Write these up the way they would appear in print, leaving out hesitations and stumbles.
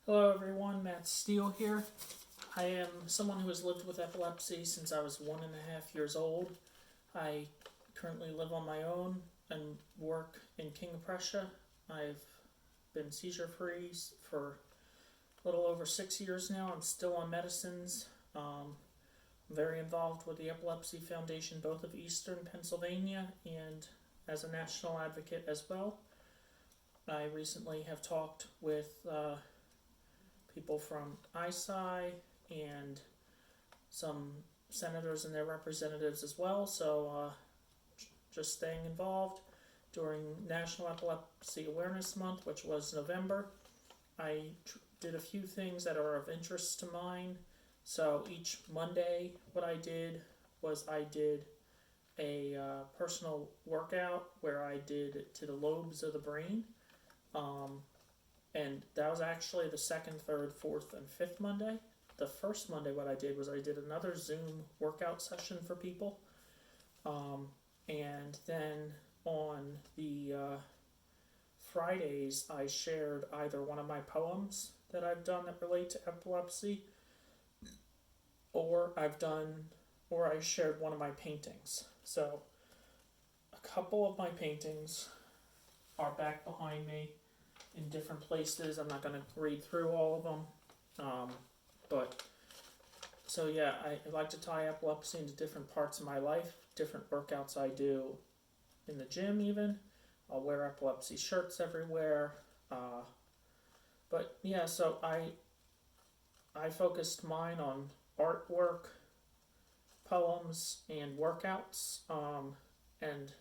Hello everyone, Matt Steele here. I am someone who has lived with epilepsy since I was 1.5 years old. I currently live on my own and work in King of Prussia. I've been seizure free for a little over 6 years now. I'm still on medicines. I'm very involved with the Epilepsy Foundation, both of Eastern Pennsylvania and as a national advocate as well. I recently have talked with people from ISI and some senators and their representatives as well, so just staying involved. During National Epilepsy Awareness Month, which was November, I did a few things that are of interest to mine. So each Monday, what I did was I did a personal workout where I did it to the lobes of the brain. And that was actually the second, third, fourth, and fifth Monday. The first Monday, what I did was I did another Zoom workout session for people. And then on the Fridays, I shared either one of my poems that I've done that relate to epilepsy, or I shared one of my paintings. So a couple of my paintings are back behind me in different places. I'm not going to read through all of them. So yeah, I like to tie epilepsy into different parts of my life, different workouts I do in the gym even. I'll wear epilepsy shirts everywhere. But yeah, so I focused mine on artwork, poems, and workouts. And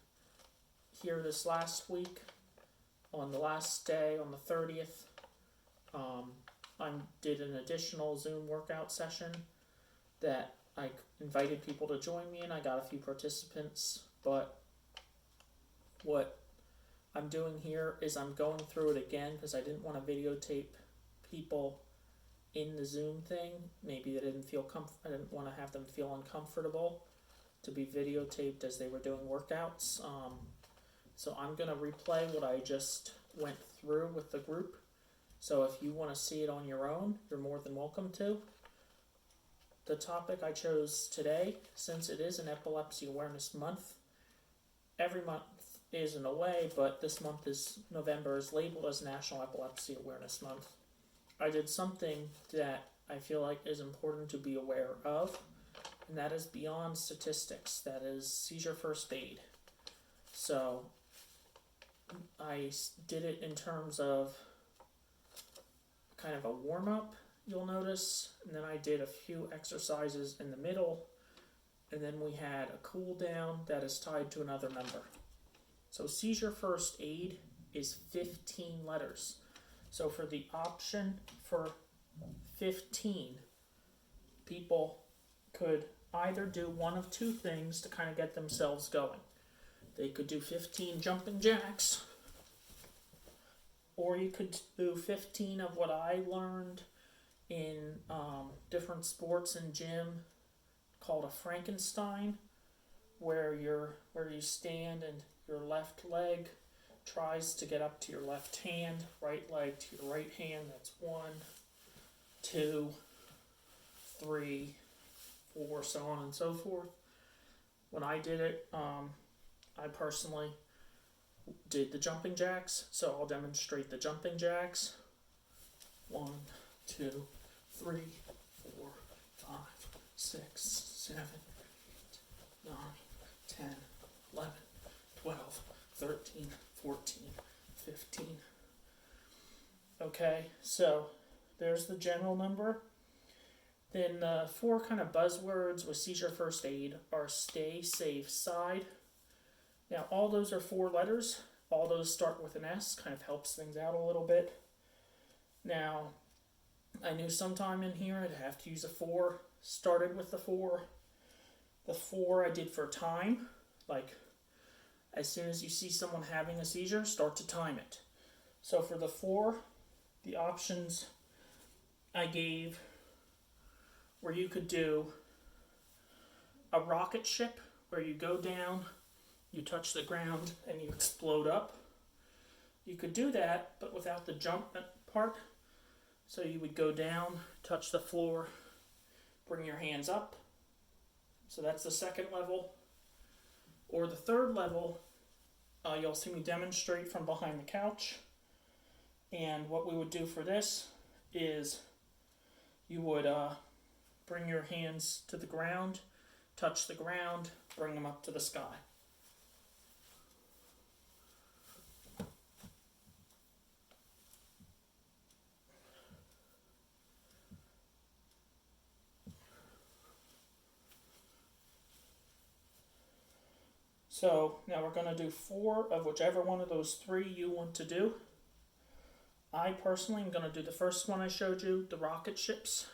here this last week, on the last day, on the 30th, I did an additional Zoom workout session that I invited people to join me in. I got a few participants, but what I'm doing here is I'm going through it again because I didn't want to videotape people in the Zoom thing. Maybe they didn't feel I didn't want to have them feel uncomfortable to be videotaped as they were doing workouts. So I'm going to replay what I just went through with the group. So if you want to see it on your own, you're more than welcome to. The topic I chose today, since it is an Epilepsy Awareness Month, every month is in a way, but this month November is labeled as National Epilepsy Awareness Month. I did something that I feel like is important to be aware of, and that is beyond statistics. That is seizure first aid. So I did it in terms of kind of a warm-up, you'll notice, and then I did a few exercises in the middle, and then we had a cool down that is tied to another member. So seizure first aid is 15 letters. So for the option for 15, people could either do one of two things to kind of get themselves going. They could do 15 jumping jacks, or you could do 15 of what I learned in different sports and gym called a Frankenstein, where you stand and your left leg tries to get up to your left hand, right leg to your right hand. That's 1, 2, 3, 4, so on and so forth. When I did it, I personally did the jumping jacks, so I'll demonstrate the jumping jacks. 1, 2, 3, 4, 5, 6, 7, 8, 9, 10, 11, 12, 13, 14, 15. Okay, so there's the general number. Then the 4 kind of buzzwords with seizure first aid are stay safe side. Now all those are 4 letters. All those start with an S, kind of helps things out a little bit. Now, I knew sometime in here I'd have to use a 4. Started with the 4. The 4 I did for time, like as soon as you see someone having a seizure, start to time it. So for the 4, the options I gave where you could do a rocket ship, where you go down, you touch the ground, and you explode up. You could do that, but without the jump part. So you would go down, touch the floor, bring your hands up. So that's the second level. Or the third level, you'll see me demonstrate from behind the couch. And what we would do for this is you would bring your hands to the ground, touch the ground, bring them up to the sky. So now we're going to do 4 of whichever one of those 3 you want to do. I personally am going to do the first one I showed you, the rocket ships.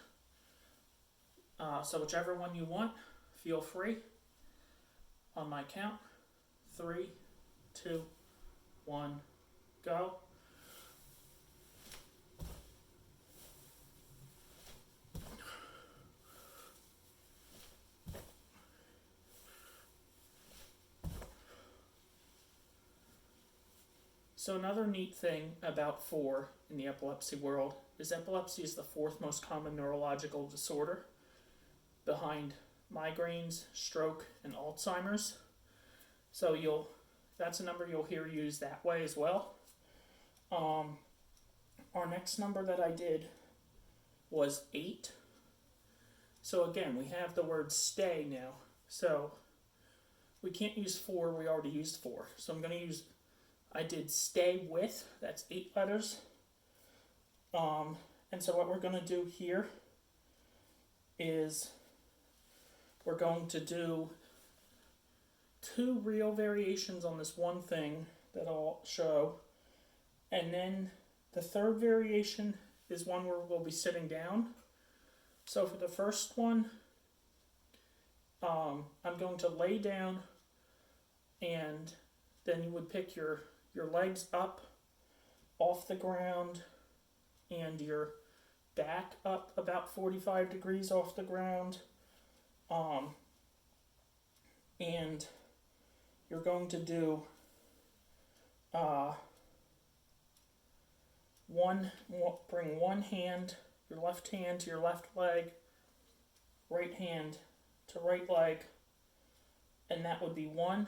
So whichever one you want, feel free. On my count, 3, 2, 1, go. So another neat thing about 4 in the epilepsy world is epilepsy is the 4th most common neurological disorder behind migraines, stroke, and Alzheimer's. So that's a number you'll hear used that way as well. Our next number that I did was 8. So again, we have the word stay now. So we can't use 4, we already used 4. So I did stay with, that's 8 letters. And so what we're going to do here is we're going to do 2 real variations on this one thing that I'll show. And then the third variation is one where we'll be sitting down. So for the first one, I'm going to lay down, and then you would pick your legs up off the ground and your back up about 45 degrees off the ground. And you're going to do bring one hand, your left hand to your left leg, right hand to right leg, and that would be 1.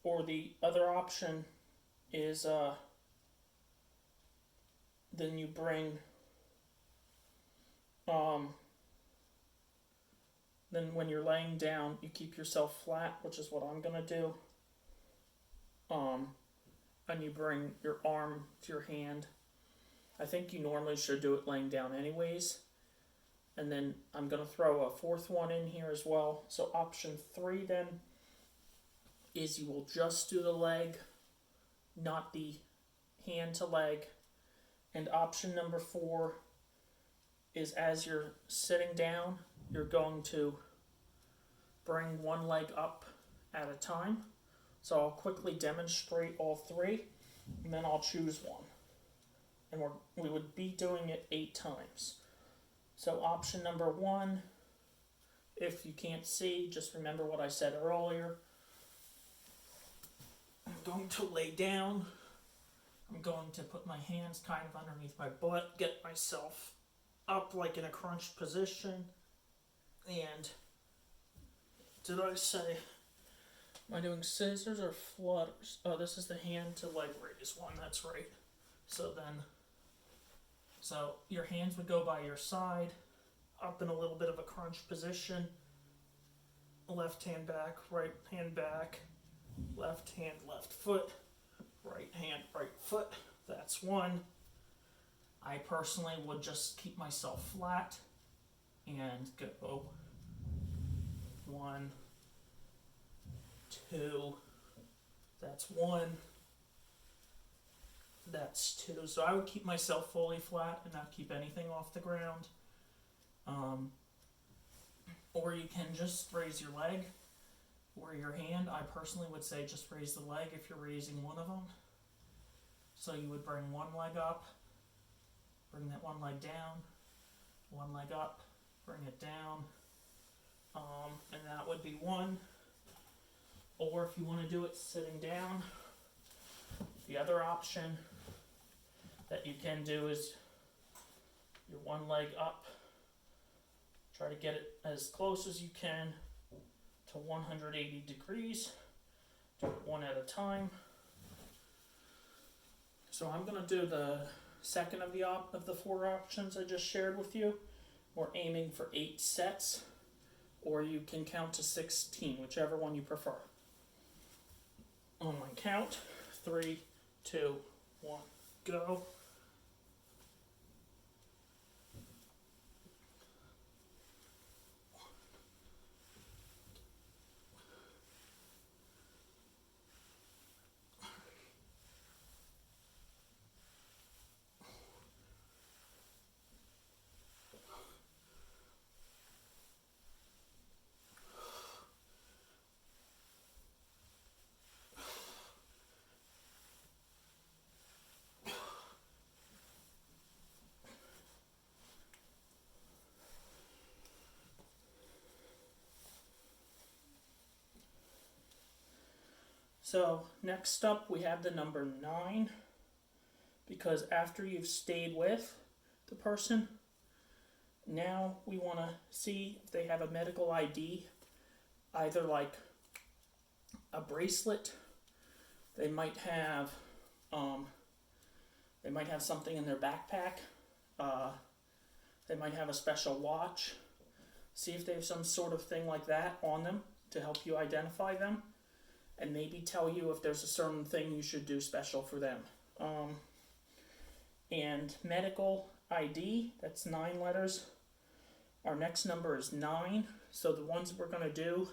Or the other option is then you bring then when you're laying down, you keep yourself flat, which is what I'm going to do. And you bring your arm to your hand. I think you normally should do it laying down anyways. And then I'm going to throw a 4th one in here as well. So option 3 then is you will just do the leg, not the hand to leg. And option number 4 is as you're sitting down, you're going to bring one leg up at a time. So I'll quickly demonstrate all 3, and then I'll choose one. And we would be doing it 8 times. So option number 1, if you can't see, just remember what I said earlier. I'm going to lay down. I'm going to put my hands kind of underneath my butt, get myself up like in a crunched position. And did I say, am I doing scissors or flutters? Oh, this is the hand to leg raise one, that's right. So your hands would go by your side, up in a little bit of a crunch position. Left hand back, left hand, left foot, right hand, right foot. That's 1. I personally would just keep myself flat and go 1, 2, that's 1, that's 2. So I would keep myself fully flat and not keep anything off the ground. Or you can just raise your leg or your hand. I personally would say just raise the leg if you're raising one of them. So you would bring one leg up, bring that one leg down, one leg up, bring it down, and that would be 1. Or if you want to do it sitting down, the other option that you can do is your one leg up. Try to get it as close as you can to 180 degrees. Do it one at a time. So I'm going to do the second of the 4 options I just shared with you. We're aiming for 8 sets, or you can count to 16, whichever one you prefer. On my count, 3, 2, 1, go. So next up we have the number 9, because after you've stayed with the person, now we want to see if they have a medical ID, either like a bracelet. They might have something in their backpack. They might have a special watch. See if they have some sort of thing like that on them to help you identify them, and maybe tell you if there's a certain thing you should do special for them. And medical ID, that's 9 letters. Our next number is 9. So the ones we're going to do,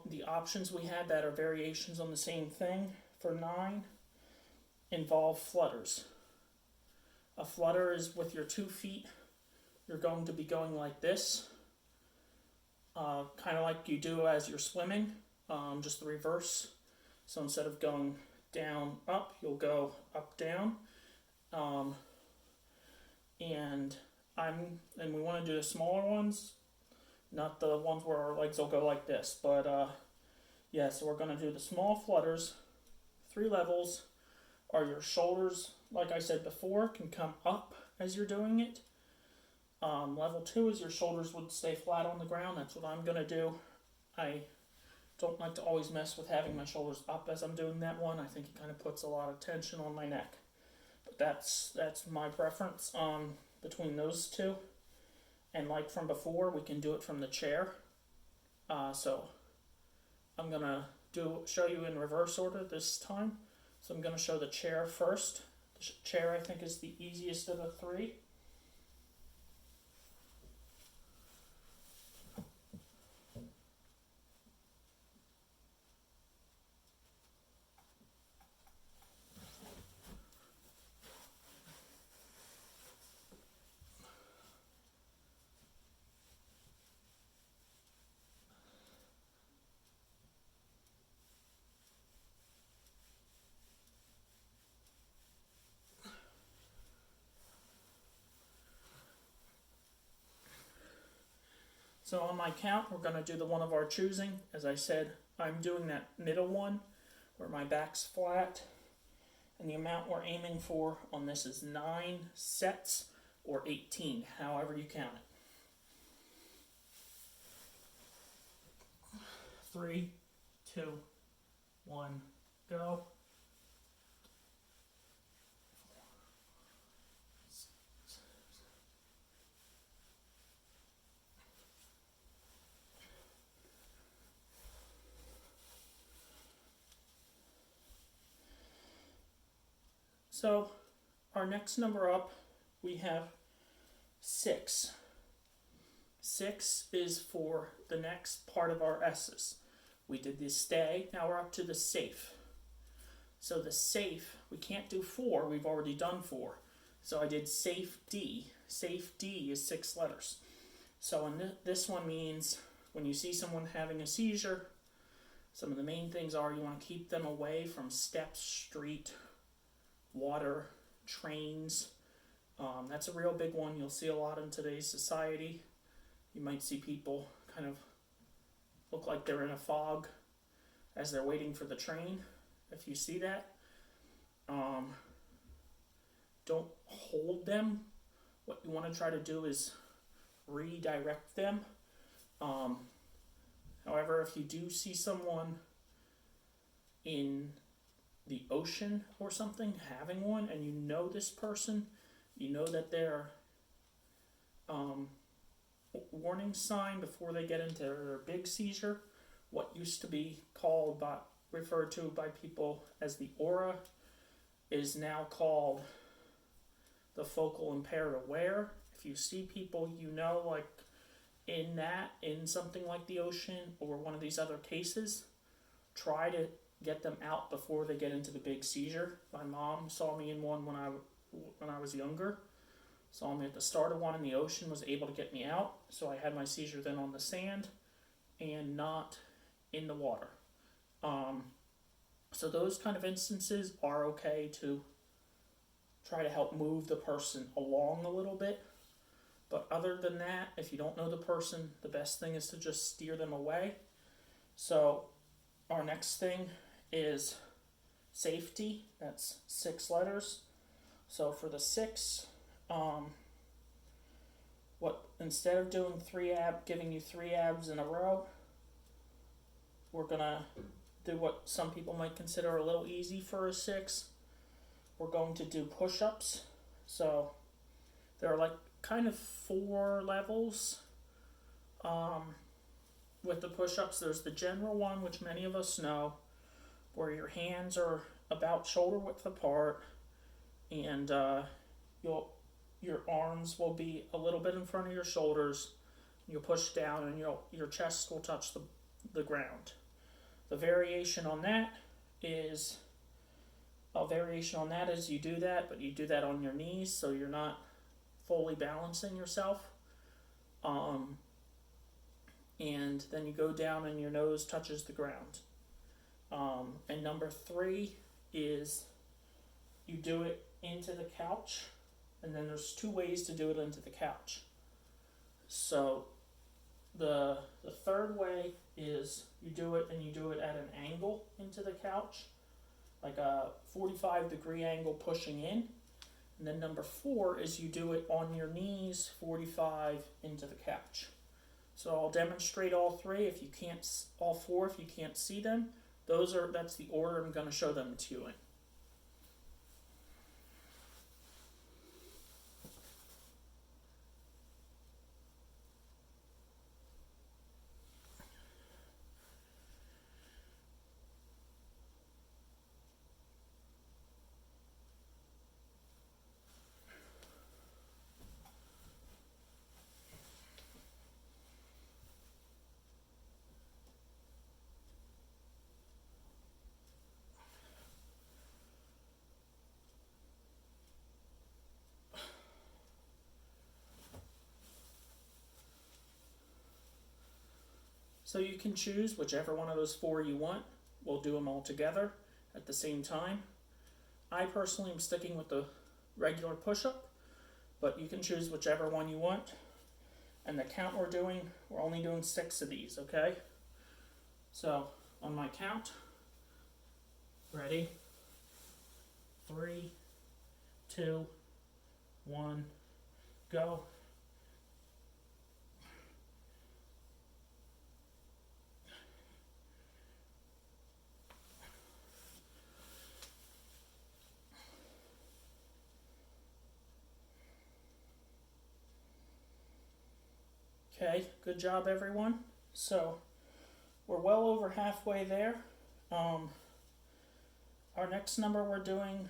the options we had that are variations on the same thing for 9 involve flutters. A flutter is with your 2 feet. You're going to be going like this, kind of like you do as you're swimming. Just the reverse. So instead of going down, up, you'll go up, down. And we want to do the smaller ones, not the ones where our legs will go like this. But yeah, so we're going to do the small flutters. 3 levels are your shoulders, like I said before, can come up as you're doing it. Level 2 is your shoulders would stay flat on the ground. That's what I'm going to do. I don't like to always mess with having my shoulders up as I'm doing that one. I think it kind of puts a lot of tension on my neck. But that's my preference between those 2. And like from before, we can do it from the chair. So I'm going to show you in reverse order this time. So I'm going to show the chair first. The chair, I think, is the easiest of the 3. So on my count, we're going to do the one of our choosing. As I said, I'm doing that middle one where my back's flat. And the amount we're aiming for on this is 9 sets or 18, however you count it. 3, 2, 1, go. So our next number up, we have 6. 6 is for the next part of our S's. We did the stay, now we're up to the safe. So the safe, we can't do 4, we've already done 4. So I did safe D. Safe D is 6 letters. So this one means when you see someone having a seizure, some of the main things are you want to keep them away from steps, street, water, trains. That's a real big one. You'll see a lot in today's society. You might see people kind of look like they're in a fog as they're waiting for the train, if you see that. don't hold them. What you want to try to do is redirect them. However, if you do see someone in the ocean or something having one, and you know this person, you know that they're warning sign before they get into their big seizure, what used to be referred to by people as the aura, is now called the focal impaired aware. If you see people you know, like in something like the ocean or one of these other cases, try to get them out before they get into the big seizure. My mom saw me in one when I was younger. Saw me at the start of one in the ocean, was able to get me out. So I had my seizure then on the sand and not in the water. So those kind of instances are okay to try to help move the person along a little bit. But other than that, if you don't know the person, the best thing is to just steer them away. So our next thing is safety. That's 6 letters. So for the 6, instead of doing giving you 3 abs in a row, we're gonna do what some people might consider a little easy for a 6. We're going to do push-ups. So there are like kind of 4 levels with the push-ups. There's the general one, which many of us know, where your hands are about shoulder width apart, and your arms will be a little bit in front of your shoulders. You'll push down, and your chest will touch the ground. The variation on that is you do that, but you do that on your knees, so you're not fully balancing yourself. And then you go down and your nose touches the ground. And number 3 is you do it into the couch, and then there's 2 ways to do it into the couch. So the third way is you do it at an angle into the couch, like a 45-degree angle pushing in. And then number 4 is you do it on your knees, 45 into the couch. So I'll demonstrate all 4 if you can't see them. That's the order I'm going to show them to you in. So you can choose whichever one of those 4 you want. We'll do them all together at the same time. I personally am sticking with the regular push-up, but you can choose whichever one you want. And the count we're only doing 6 of these, okay? So on my count, ready? 3, 2, 1, go. Okay, good job everyone. So we're well over halfway there. Our next number we're doing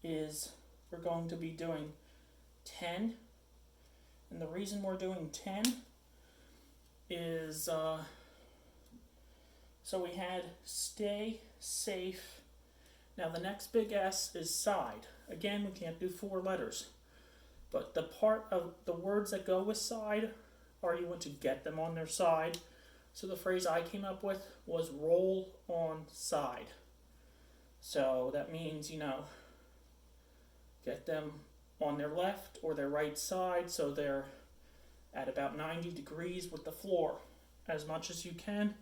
is we're going to be doing 10. And the reason we're doing 10 is so we had stay safe. Now the next big S is side. Again, we can't do 4 letters. But the part of the words that go with side are you want to get them on their side. So the phrase I came up with was roll on side. So that means, get them on their left or their right side so they're at about 90 degrees with the floor as much as you can.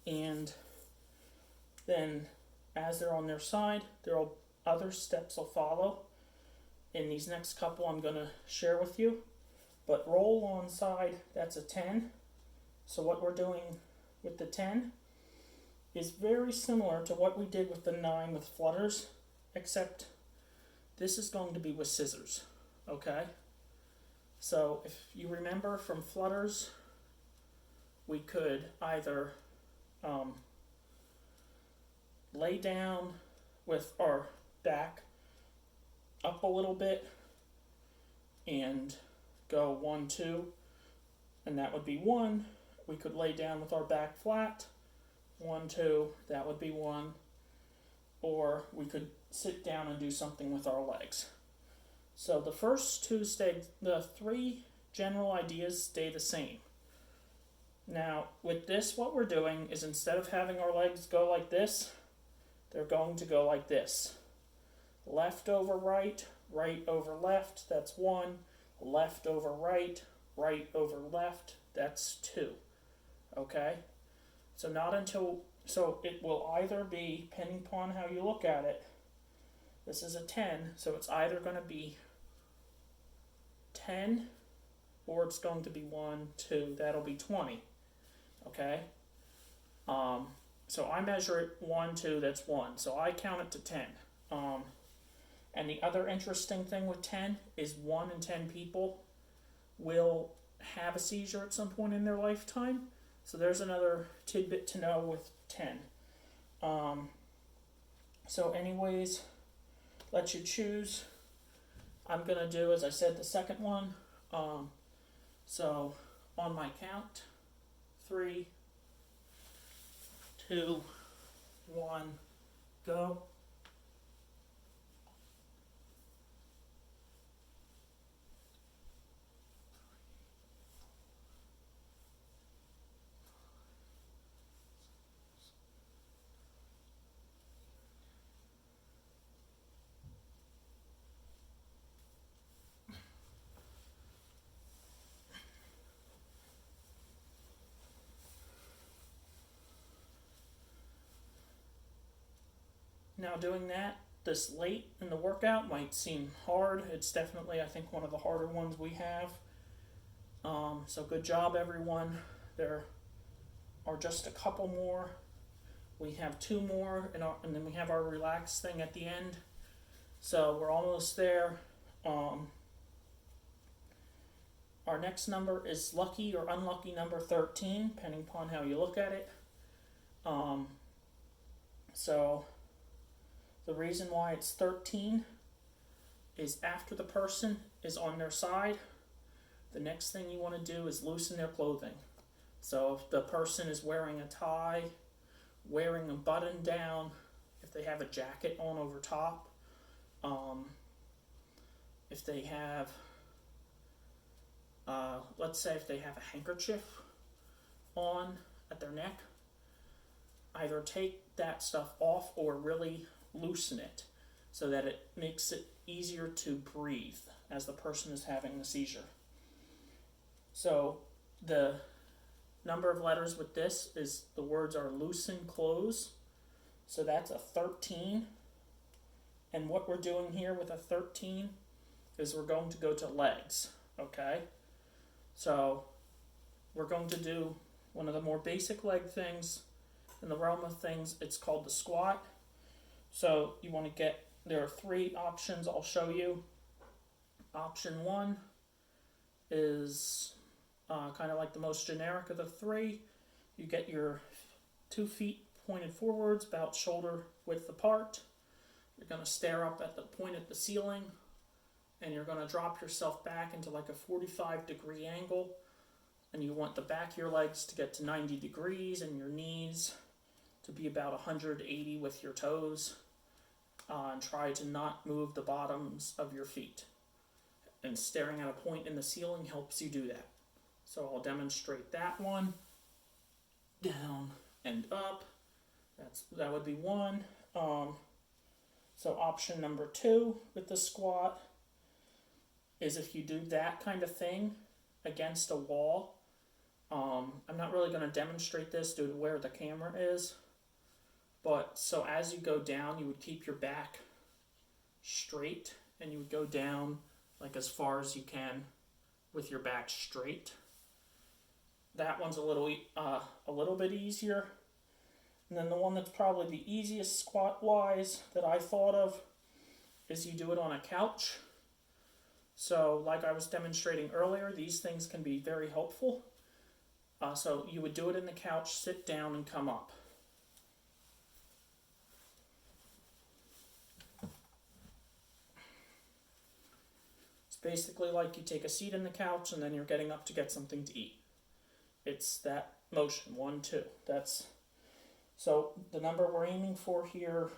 And then as they're on their side, other steps will follow. In these next couple I'm going to share with you. But roll on side, that's a 10. So what we're doing with the 10 is very similar to what we did with the 9 with flutters, except this is going to be with scissors, okay? So if you remember from flutters, we could either lay down with our back up a little bit and go 1, 2, and that would be 1. We could lay down with our back flat, 1, 2, that would be 1. Or we could sit down and do something with our legs. So the first two the 3 general ideas stay the same. Now with this, what we're doing is instead of having our legs go like this, they're going to go like this. Left over right, right over left, that's 1. Left over right, right over left, that's 2. Okay? So it will either be, depending upon how you look at it, this is a 10, so it's either going to be 10 or it's going to be 1, 2, that'll be 20. Okay? So I measure it 1, 2, that's 1. So I count it to 10. And the other interesting thing with 10 is 1 in 10 people will have a seizure at some point in their lifetime. So there's another tidbit to know with 10. So anyways, let you choose. I'm going to do, as I said, the second one. So on my count, 3, 2, 1, go. Now doing that this late in the workout might seem hard. It's definitely, I think, one of the harder ones we have. So good job, everyone. There are just a couple more. We have 2 more, and then we have our relaxed thing at the end. So we're almost there. Our next number is lucky or unlucky number 13, depending upon how you look at it. So the reason why it's 13 is after the person is on their side, the next thing you want to do is loosen their clothing. So if the person is wearing a tie, wearing a button down, if they have a jacket on over top, if they have, let's say if they have a handkerchief on at their neck, either take that stuff off or really loosen it so that it makes it easier to breathe as the person is having the seizure. So the number of letters with this is, the words are loosen, close. So that's a 13. And what we're doing here with a 13 is we're going to go to legs, okay? So we're going to do one of the more basic leg things. In the realm of things, it's called the squat. So you want to get, there are 3 options I'll show you. Option 1 is kind of like the most generic of the 3. You get your 2 feet pointed forwards, about shoulder width apart. You're going to stare up at the point at the ceiling, and you're going to drop yourself back into like a 45-degree angle. And you want the back of your legs to get to 90 degrees and your knees to be about 180 with your toes. And try to not move the bottoms of your feet. And staring at a point in the ceiling helps you do that. So I'll demonstrate that one. Down and up. That would be 1. So option number 2 with the squat is if you do that kind of thing against a wall. I'm not really going to demonstrate this due to where the camera is. But so as you go down, you would keep your back straight, and you would go down like as far as you can with your back straight. That one's a little bit easier. And then the one that's probably the easiest squat wise that I thought of is you do it on a couch. So like I was demonstrating earlier, these things can be very helpful. So you would do it in the couch, sit down and come up. It's basically like you take a seat in the couch and then you're getting up to get something to eat. It's that motion, 1, 2. So the number we're aiming for here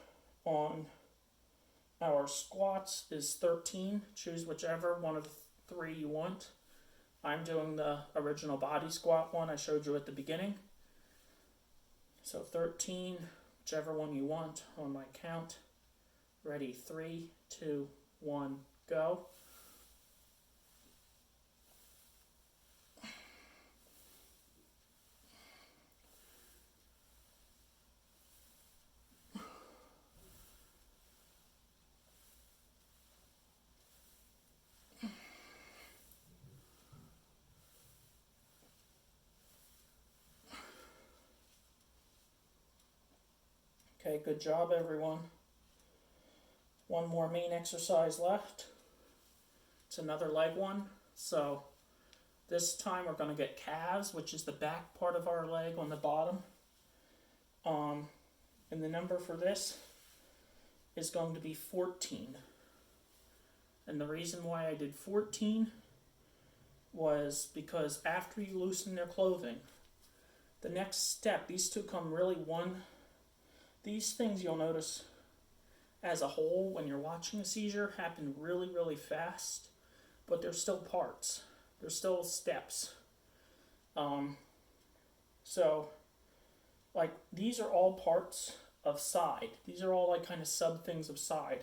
on our squats is 13. Choose whichever one of the 3 you want. I'm doing the original body squat one I showed you at the beginning. So 13, whichever one you want on my count. Ready, 3, 2, 1, go. Okay, good job everyone. One more main exercise left. It's another leg one. So this time we're going to get calves, which is the back part of our leg on the bottom. And the number for this is going to be 14. And the reason why I did 14 was because after you loosen their clothing, the next step, these two come really these things you'll notice as a whole when you're watching a seizure happen really, really fast, but they're still parts. They're still steps. So, like, these are all parts of side. These are all like kind of sub things of side.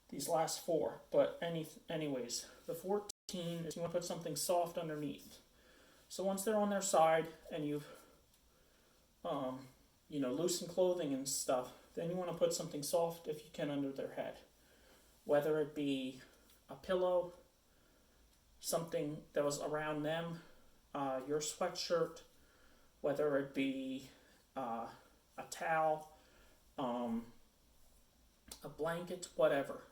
These last 4, but anyways, the 14 is you want to put something soft underneath. So once they're on their side and you've loosen clothing and stuff, then you want to put something soft if you can under their head. Whether it be a pillow, something that was around them, your sweatshirt, whether it be a towel, a blanket, whatever.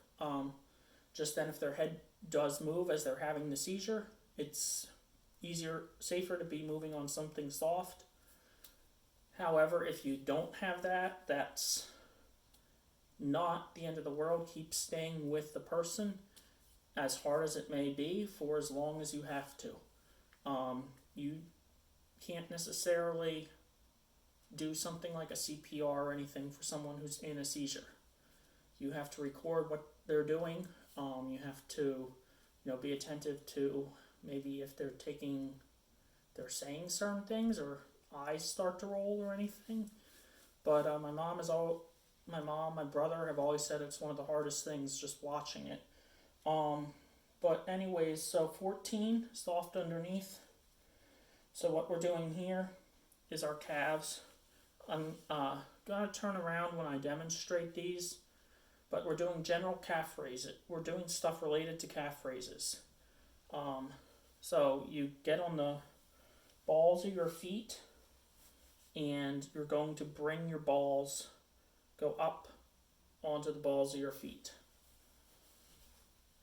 Just then if their head does move as they're having the seizure, it's safer to be moving on something soft. However, if you don't have that, that's not the end of the world. Keep staying with the person as hard as it may be for as long as you have to. You can't necessarily do something like a CPR or anything for someone who's in a seizure. You have to record what they're doing. You have to, be attentive to maybe if they're saying certain things or eyes start to roll or anything. But my mom, my brother have always said it's one of the hardest things just watching it. But anyways, so 14, soft underneath. So what we're doing here is our calves. I'm going to turn around when I demonstrate these, but we're doing general calf raises. We're doing stuff related to calf raises. So you get on the balls of your feet, and you're going to bring your balls, go up onto the balls of your feet,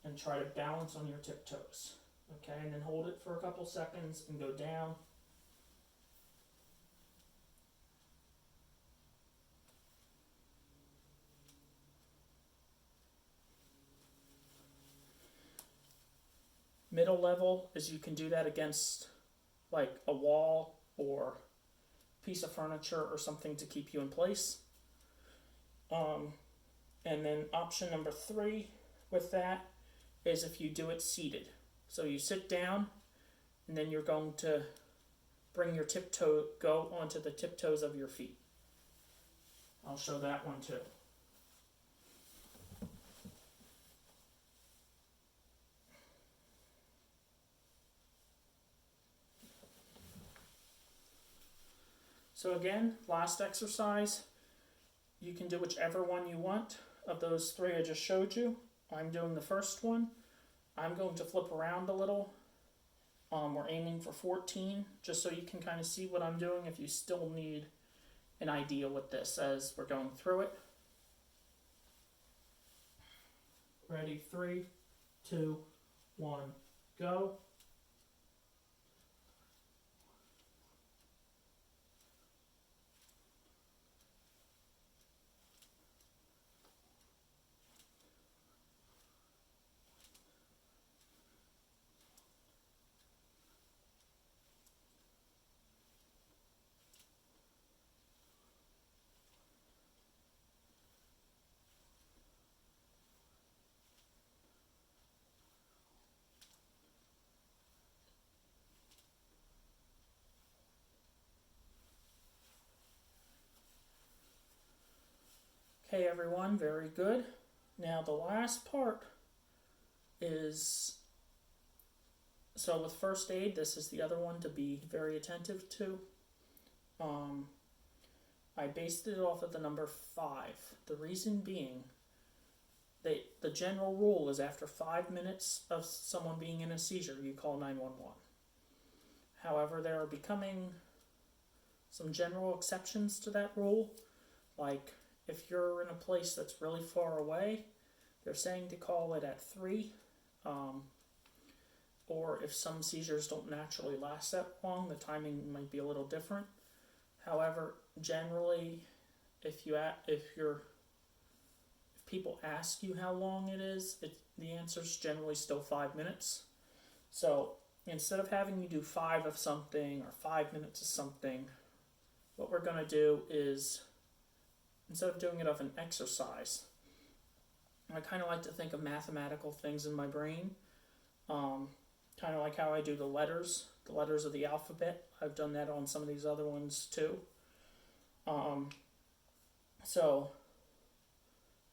and try to balance on your tiptoes. Okay, and then hold it for a couple seconds and go down. Middle level is you can do that against like a wall or piece of furniture or something to keep you in place. And then option number 3 with that is if you do it seated. So you sit down and then you're going to bring go onto the tiptoes of your feet. I'll show that one too. So again, last exercise, you can do whichever one you want of those three I just showed you. I'm doing the first one. I'm going to flip around a little. We're aiming for 14, just so you can kind of see what I'm doing if you still need an idea what this says. We're going through it. Ready? 3, 2, 1, go. Okay, everyone, very good. Now the last part is, so with first aid, this is the other one to be very attentive to. I based it off of the number 5. The reason being, the general rule is after 5 minutes of someone being in a seizure, you call 911. However, there are becoming some general exceptions to that rule, like if you're in a place that's really far away, they're saying to call it at 3. Or if some seizures don't naturally last that long, the timing might be a little different. However, generally, if people ask you how long it is, the answer is generally still 5 minutes. So instead of having you do 5 of something or 5 minutes of something, what we're going to do is, instead of doing it of an exercise, I kind of like to think of mathematical things in my brain. Kind of like how I do the letters of the alphabet. I've done that on some of these other ones too. So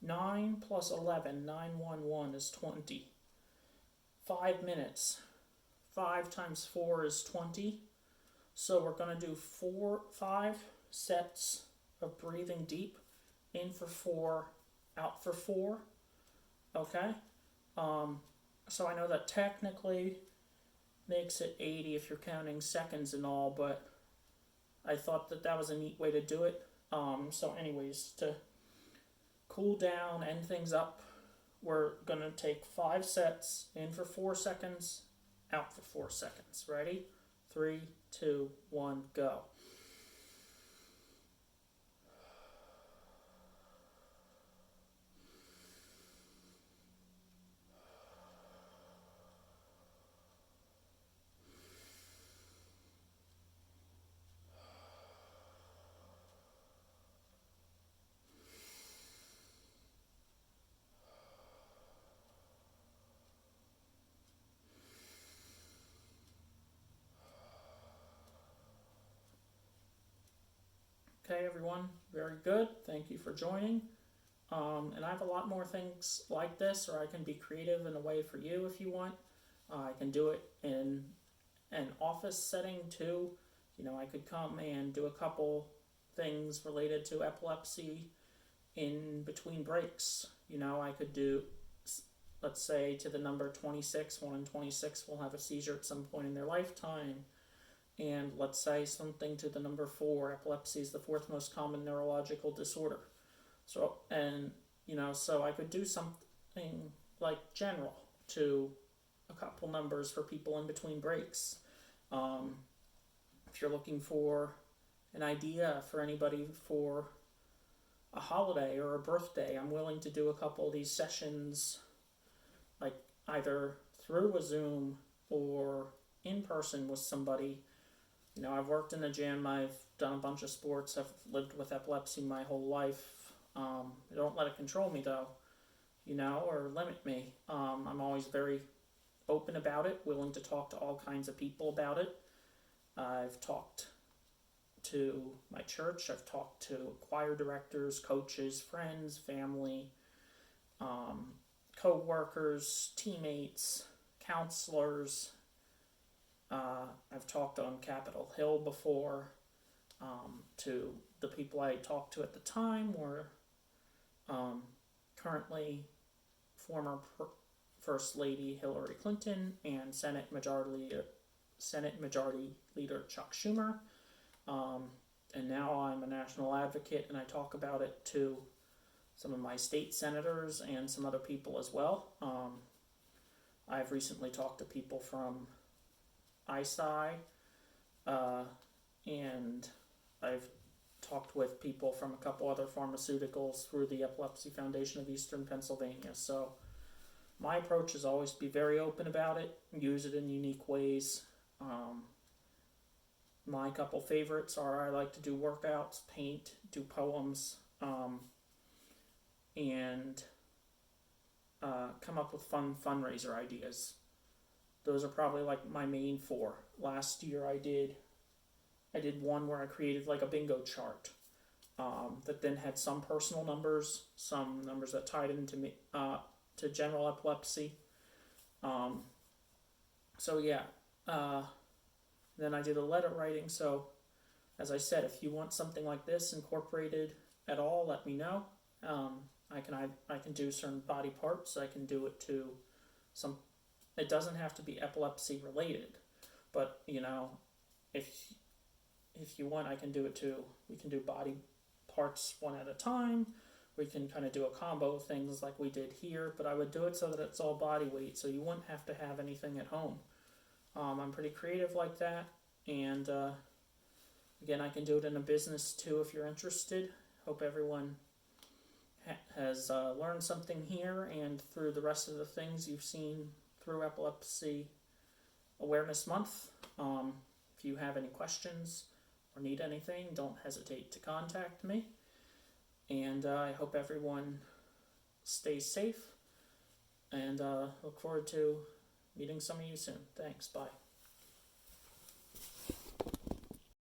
9 plus 11, 911 is 20. 5 minutes. 5 times 4 is 20. So we're going to do 5 sets of breathing deep. In for 4, out for 4. Okay? So I know that technically makes it 80 if you're counting seconds and all, but I thought that was a neat way to do it. So anyways, to cool down, end things up, we're going to take 5 sets, in for 4 seconds, out for 4 seconds. Ready? 3, 2, 1, go. Okay, everyone, very good. Thank you for joining. And I have a lot more things like this, or I can be creative in a way for you if you want. I can do it in an office setting too. I could come and do a couple things related to epilepsy in between breaks. I could do, let's say, to the number 26, 1 in 26 will have a seizure at some point in their lifetime. And let's say something to the number 4, epilepsy is the 4th most common neurological disorder. So I could do something like general to a couple numbers for people in between breaks. If you're looking for an idea for anybody for a holiday or a birthday, I'm willing to do a couple of these sessions, like either through a Zoom or in person with somebody. I've worked in the gym, I've done a bunch of sports, I've lived with epilepsy my whole life. Don't let it control me though, or limit me. I'm always very open about it, willing to talk to all kinds of people about it. I've talked to my church, I've talked to choir directors, coaches, friends, family, co-workers, teammates, counselors. I've talked on Capitol Hill before, to the people I talked to at the time were currently former First Lady Hillary Clinton and Senate Majority Leader Chuck Schumer. And now I'm a national advocate, and I talk about it to some of my state senators and some other people as well. I've recently talked to people from ISI, and I've talked with people from a couple other pharmaceuticals through the Epilepsy Foundation of Eastern Pennsylvania. So my approach is always be very open about it, use it in unique ways. My couple favorites are I like to do workouts, paint, do poems, and come up with fun fundraiser ideas. Those are probably like my main four. Last year I did one where I created like a bingo chart that then had some personal numbers, some numbers that tied into me to general epilepsy. So yeah. Then I did a letter writing. So as I said, if you want something like this incorporated at all, let me know. I can do certain body parts. I can do it to some. It doesn't have to be epilepsy related, but if you want, I can do it too. We can do body parts one at a time. We can kind of do a combo of things like we did here, but I would do it so that it's all body weight, so you wouldn't have to have anything at home. I'm pretty creative like that, and again, I can do it in a business too if you're interested. Hope everyone has learned something here and through the rest of the things you've seen through Epilepsy Awareness Month. If you have any questions or need anything, don't hesitate to contact me. And I hope everyone stays safe, and look forward to meeting some of you soon. Thanks. Bye.